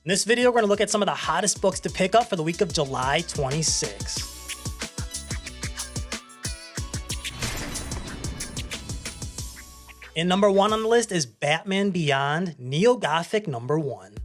In this video, we're going to look at some of the hottest books to pick up for the week of July 26. And number 1 on the list is Batman Beyond, Neo-Gothic number 1.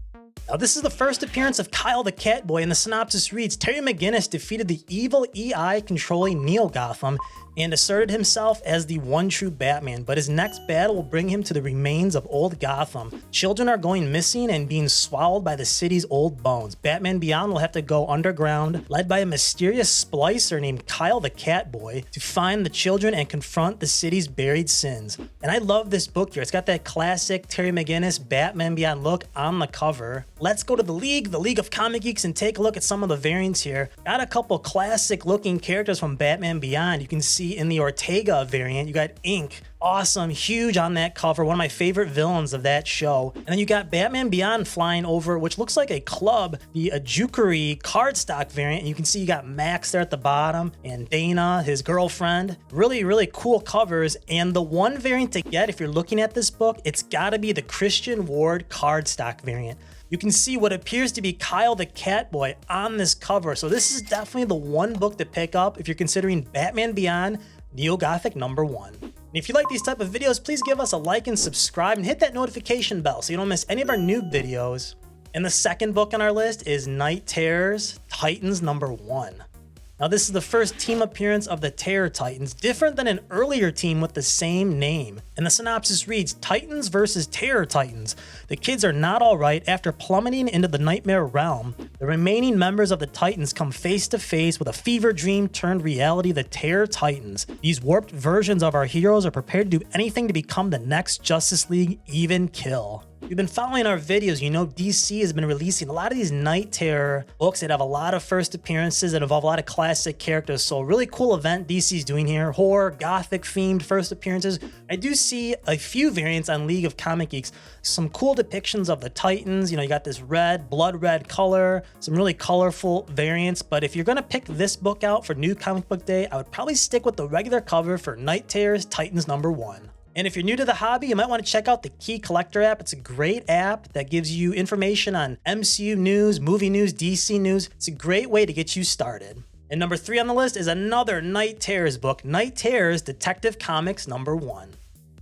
Now, this is the first appearance of Kyle the Catboy, and the synopsis reads, Terry McGinnis defeated the evil EI controlling Neo-Gotham and asserted himself as the one true Batman, but his next battle will bring him to the remains of old Gotham. Children are going missing and being swallowed by the city's old bones. Batman Beyond will have to go underground, led by a mysterious splicer named Kyle the Catboy, to find the children and confront the city's buried sins. And I love this book here. It's got that classic Terry McGinnis Batman Beyond look on the cover. Let's go to the League of Comic Geeks, and take a look at some of the variants here. Got a couple classic looking characters from Batman Beyond. You can see in the Ortega variant, you got Ink. Awesome, huge on that cover, one of my favorite villains of that show. And then you got Batman Beyond flying over, which looks like a club, the Ajukuri cardstock variant. And you can see you got Max there at the bottom, and Dana, his girlfriend. Really, really cool covers. And the one variant to get, if you're looking at this book, it's gotta be the Christian Ward cardstock variant. You can see what appears to be Kyle the Catboy on this cover. So this is definitely the one book to pick up if you're considering Batman Beyond, Neo-Gothic number 1. And if you like these type of videos, please give us a like and subscribe and hit that notification bell so you don't miss any of our new videos. And the second book on our list is Night Terrors, Titans number 1. Now, this is the first team appearance of the Terror Titans, different than an earlier team with the same name. And the synopsis reads, Titans versus Terror Titans. The kids are not alright after plummeting into the nightmare realm. The remaining members of the Titans come face to face with a fever dream turned reality, the Terror Titans. These warped versions of our heroes are prepared to do anything to become the next Justice League, even kill. If you've been following our videos, you know DC has been releasing a lot of these Night Terror books that have a lot of first appearances that involve a lot of classic characters. So a really cool event DC's doing here. Horror, Gothic themed first appearances. I do see a few variants on League of Comic Geeks. Some cool depictions of the Titans. You know, you got this red, blood red color, some really colorful variants. But if you're going to pick this book out for New Comic Book Day, I would probably stick with the regular cover for Night Terrors, Titans number 1. And if you're new to the hobby, you might want to check out the Key Collector app. It's a great app that gives you information on MCU news, movie news, DC news. It's a great way to get you started. And number 3 on the list is another Night Terrors book, Night Terrors Detective Comics number 1.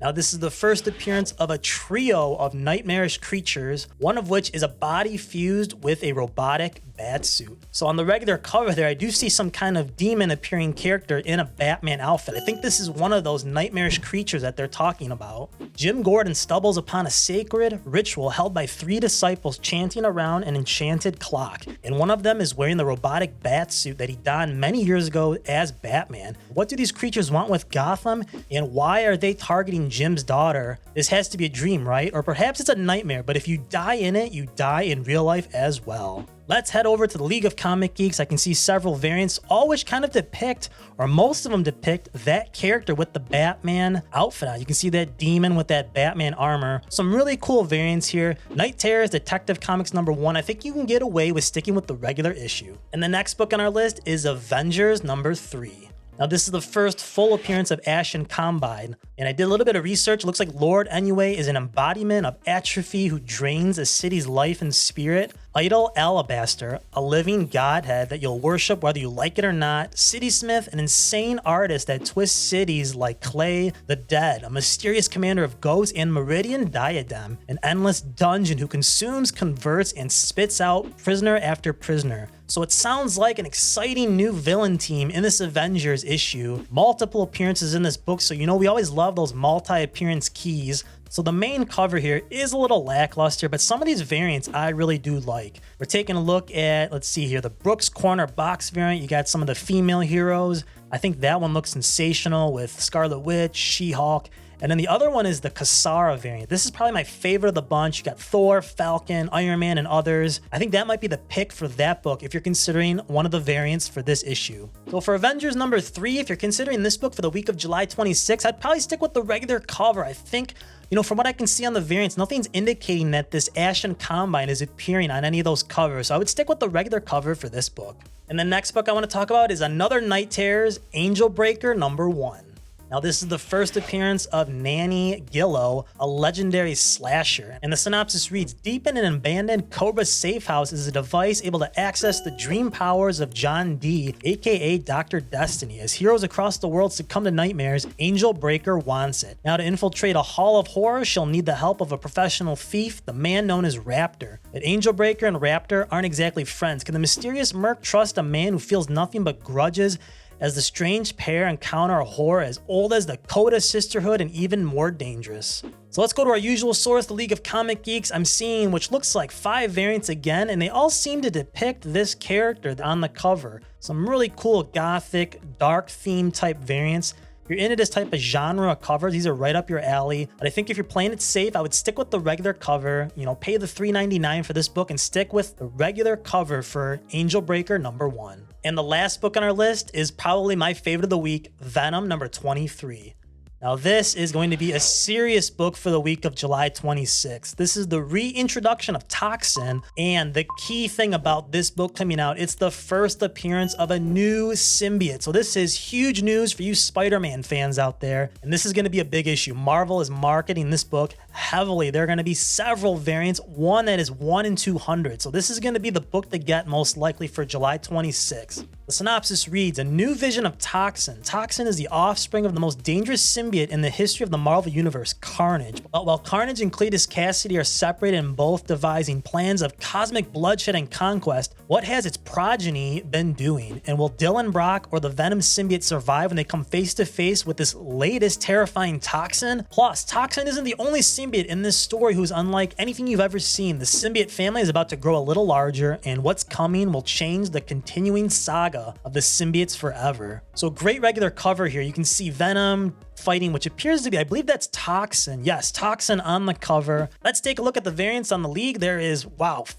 Now, this is the first appearance of a trio of nightmarish creatures, one of which is a body fused with a robotic bat suit. So on the regular cover there, I do see some kind of demon appearing character in a Batman outfit. I think this is one of those nightmarish creatures that they're talking about. Jim Gordon stumbles upon a sacred ritual held by 3 disciples chanting around an enchanted clock. And one of them is wearing the robotic bat suit that he donned many years ago as Batman. What do these creatures want with Gotham? And why are they targeting Jim's daughter? This has to be a dream, right? Or perhaps it's a nightmare, but if you die in it, you die in real life as well. Let's head over to the League of Comic Geeks. I can see several variants, all which kind of depict, or most of them depict, that character with the Batman outfit on. You can see that demon with that Batman armor. Some really cool variants here. Night Terrors Detective Comics number 1. I think you can get away with sticking with the regular issue. And the next book on our list is Avengers number 3. Now, this is the first full appearance of Ash and Combine, and I did a little bit of research. It looks like Lord Ennui is an embodiment of atrophy who drains a city's life and spirit. Idol Alabaster, a living godhead that you'll worship whether you like it or not. Citysmith, an insane artist that twists cities like clay. The Dead, a mysterious commander of ghosts. And Meridian Diadem, an endless dungeon who consumes, converts, and spits out prisoner after prisoner. So it sounds like an exciting new villain team in this Avengers issue. Multiple appearances in this book, so you know we always love those multi-appearance keys. So the main cover here is a little lackluster, but some of these variants I really do like. We're taking a look at, let's see here, the Brooks Corner box variant. You got some of the female heroes. I think that one looks sensational with Scarlet Witch, She-Hulk. And then the other one is the Kasara variant. This is probably my favorite of the bunch. You got Thor, Falcon, Iron Man, and others. I think that might be the pick for that book if you're considering one of the variants for this issue. So for Avengers number 3, if you're considering this book for the week of July 26, I'd probably stick with the regular cover. I think, you know, from what I can see on the variants, nothing's indicating that this Ash and Combine is appearing on any of those covers. So I would stick with the regular cover for this book. And the next book I want to talk about is another Night Terrors, Angel Breaker number 1. Now, this is the first appearance of Nanny Gillo, a legendary slasher. And the synopsis reads, deep in an abandoned Cobra safe house is a device able to access the dream powers of John Dee, aka Dr. Destiny. As heroes across the world succumb to nightmares, Angel Breaker wants it. Now, to infiltrate a hall of horror, she'll need the help of a professional thief, the man known as Raptor. But Angel Breaker and Raptor aren't exactly friends. Can the mysterious merc trust a man who feels nothing but grudges as the strange pair encounter a horror as old as the Coda Sisterhood and even more dangerous? So let's go to our usual source, the League of Comic Geeks. I'm seeing, which looks like 5 variants again, and they all seem to depict this character on the cover. Some really cool gothic, dark theme type variants. If you're into this type of genre of covers, these are right up your alley. But I think if you're playing it safe, I would stick with the regular cover, pay the $3.99 for this book and stick with the regular cover for Angel Breaker #1. And the last book on our list is probably my favorite of the week, Venom #23. Now, this is going to be a serious book for the week of July 26th. This is the reintroduction of Toxin, and the key thing about this book coming out, it's the first appearance of a new symbiote. So this is huge news for you Spider-Man fans out there, and this is going to be a big issue. Marvel is marketing this book heavily. There are going to be several variants, one that is 1 in 200. So this is going to be the book to get most likely for July 26th. The synopsis reads, a new vision of Toxin. Toxin is the offspring of the most dangerous symbiote in the history of the Marvel Universe, Carnage. But while Carnage and Cletus Cassidy are separated and both devising plans of cosmic bloodshed and conquest, what has its progeny been doing? And will Dylan Brock or the Venom symbiote survive when they come face to face with this latest terrifying Toxin? Plus, Toxin isn't the only symbiote in this story who's unlike anything you've ever seen. The symbiote family is about to grow a little larger, and what's coming will change the continuing saga of the symbiotes forever. So great regular cover here. You can see Venom fighting, which appears to be, I believe that's Toxin. Yes, Toxin on the cover. Let's take a look at the variants on the League. There is,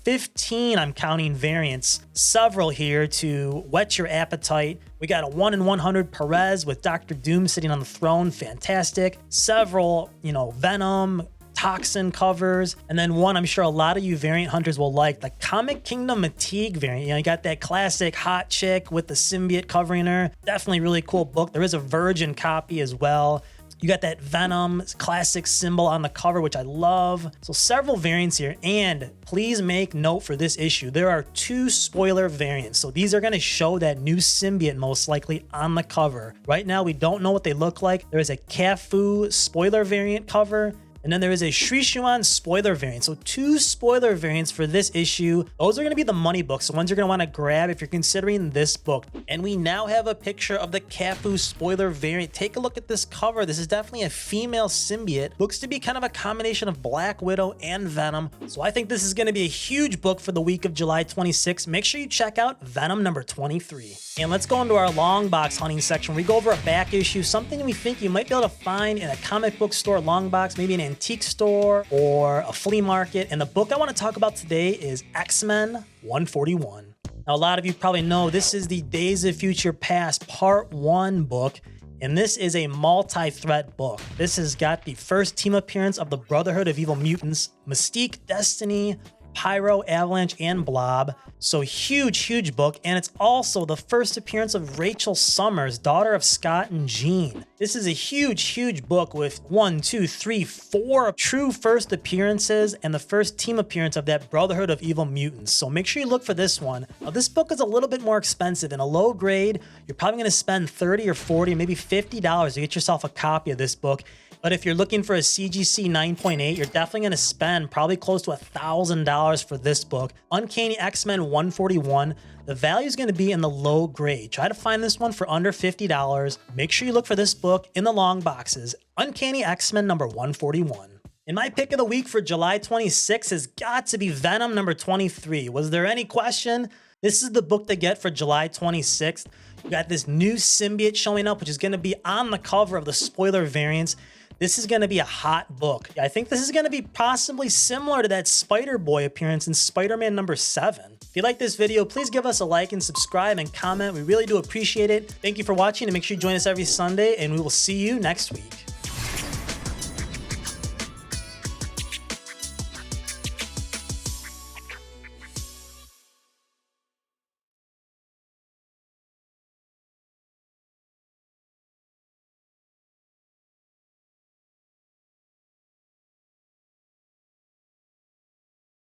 15, I'm counting variants. Several here to whet your appetite. We got a 1 in 100 Perez with Dr. Doom sitting on the throne. Fantastic. Several, Venom, Toxin covers, and then one I'm sure a lot of you variant hunters will like, the Comic Kingdom Fatigue variant. You got that classic hot chick with the symbiote covering her. Definitely really cool book. There is a virgin copy as well. You got that Venom classic symbol on the cover, which I love. So several variants here, and please make note for this issue, there are 2 spoiler variants. So these are going to show that new symbiote most likely on the cover. Right now, we don't know what they look like. There is a Cafu spoiler variant cover, and then there is a Shishuan spoiler variant. So 2 spoiler variants for this issue. Those are going to be the money books, the ones you're going to want to grab if you're considering this book. And we now have a picture of the Cafu spoiler variant. Take a look at this cover. This is definitely a female symbiote. Looks to be kind of a combination of Black Widow and Venom. So I think this is going to be a huge book for the week of July 26th. Make sure you check out Venom #23. And let's go into our long box hunting section. We go over a back issue, something we think you might be able to find in a comic book store long box, maybe an antique store or a flea market. And the book I want to talk about today is X-Men 141. Now, a lot of you probably know this is the Days of Future Past Part 1 book, and this is a multi-threat book. This has got the first team appearance of the Brotherhood of Evil Mutants, Mystique, Destiny, Pyro, Avalanche, and Blob. So huge book, and it's also the first appearance of Rachel Summers, daughter of Scott and Jean. This is a huge book with 1, 2, 3, 4 true first appearances and the first team appearance of that Brotherhood of Evil Mutants. So make sure you look for this one. Now, this book is a little bit more expensive. In a low grade, you're probably going to spend $30 or $40, maybe $50 to get yourself a copy of this book. But if you're looking for a CGC 9.8, you're definitely going to spend probably close to $1,000 for this book. Uncanny X-Men 141. The value is going to be in the low grade. Try to find this one for under $50. Make sure you look for this book in the long boxes. Uncanny X-Men #141. And my pick of the week for July 26 has got to be Venom #23. Was there any question? This is the book to get for July 26th. You got this new symbiote showing up, which is going to be on the cover of the spoiler variants. This is going to be a hot book. I think this is going to be possibly similar to that Spider-Boy appearance in Spider-Man #7. If you like this video, please give us a like and subscribe and comment. We really do appreciate it. Thank you for watching, and make sure you join us every Sunday, and we will see you next week.